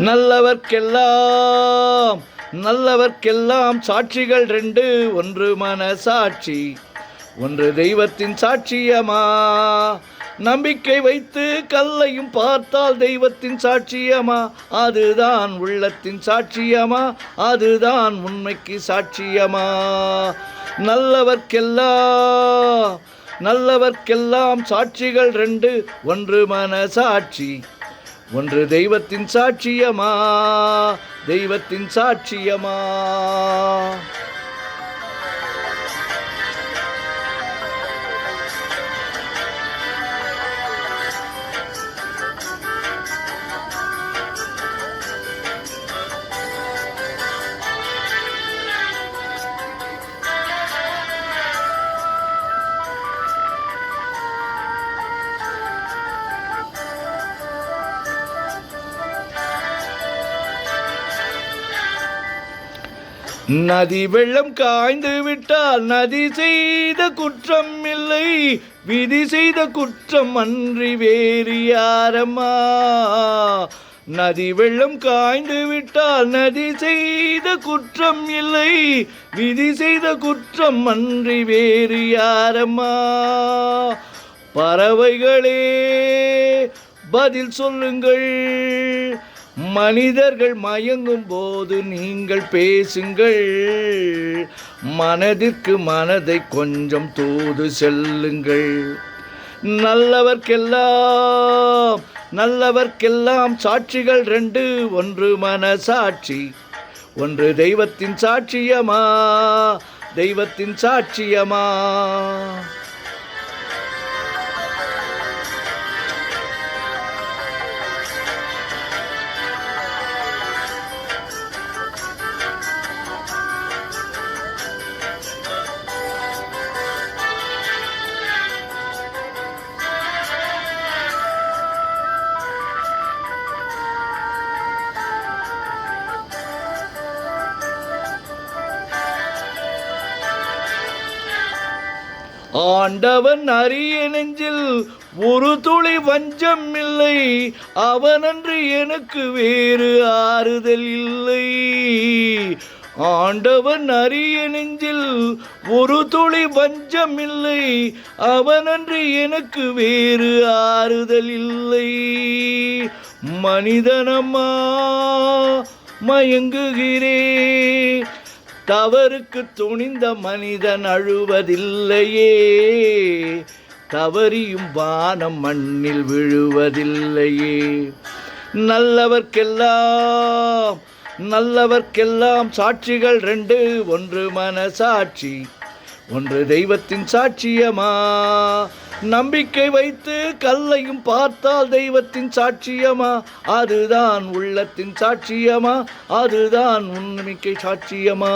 நல்லவர்க்கெல்லாம் நல்லவர்க்கெல்லாம் சாட்சிகள் ரெண்டு, ஒன்று மனசாட்சி, ஒன்று தெய்வத்தின் சாட்சியமா. நம்பிக்கை வைத்து கல்லையும் பார்த்தால் தெய்வத்தின் சாட்சியமா, அதுதான் உள்ளத்தின் சாட்சியமா, அதுதான் உண்மைக்கு சாட்சியமா. நல்லவர்க்கெல்லாம் சாட்சிகள் ரெண்டு, ஒன்று மனசாட்சி, ஒன்று தெய்வத்தின் சாட்சியமா, தெய்வத்தின் சாட்சியமா. நதி வெள்ளம் காய்ந்து விட்டால் நதி செய்த குற்றம் இல்லை, விதி செய்த குற்றம் அன்றி வேறு யாரம்மா. நதி வெள்ளம் காய்ந்து விட்டால் நதி செய்த குற்றம் இல்லை, விதி செய்த குற்றம் அன்றி வேறு யாரம்மா. பறவைகளே பதில் சொல்லுங்கள், மனிதர்கள் மயங்கும் போது நீங்கள் பேசுங்கள், மனதிற்கு மனதை கொஞ்சம் தூது செல்லுங்கள். நல்லவர்க்கெல்லாம் சாட்சிகள் ரெண்டு, ஒன்று மனசாட்சி, ஒன்று தெய்வத்தின் சாட்சியமா, தெய்வத்தின் சாட்சியமா. ஆண்டவன் அரிய நெஞ்சில் ஒரு துளி வஞ்சம் இல்லை, அவனன்று எனக்கு வேறு ஆறுதல் இல்லை. ஆண்டவன் அரிய நெஞ்சில் ஒரு துளி வஞ்சம் இல்லை, அவனன்று எனக்கு வேறு ஆறுதல் இல்லை. மனிதனம்மா மயங்குகிறே, தவறுக்கு துணிந்த மனிதன் அழுவதில்லையே, தவறியும் வானம் மண்ணில் விழுவதில்லையே. நல்லவர்க்கெல்லாம் சாட்சிகள் ரெண்டு, ஒன்று மனசாட்சி, ஒன்று தெய்வத்தின் சாட்சியமா. நம்பிக்கை வைத்து கல்லையும் பார்த்தால் தெய்வத்தின் சாட்சியமா, அதுதான் உள்ளத்தின் சாட்சியமா, அதுதான் உண்மைக்கு சாட்சியமா.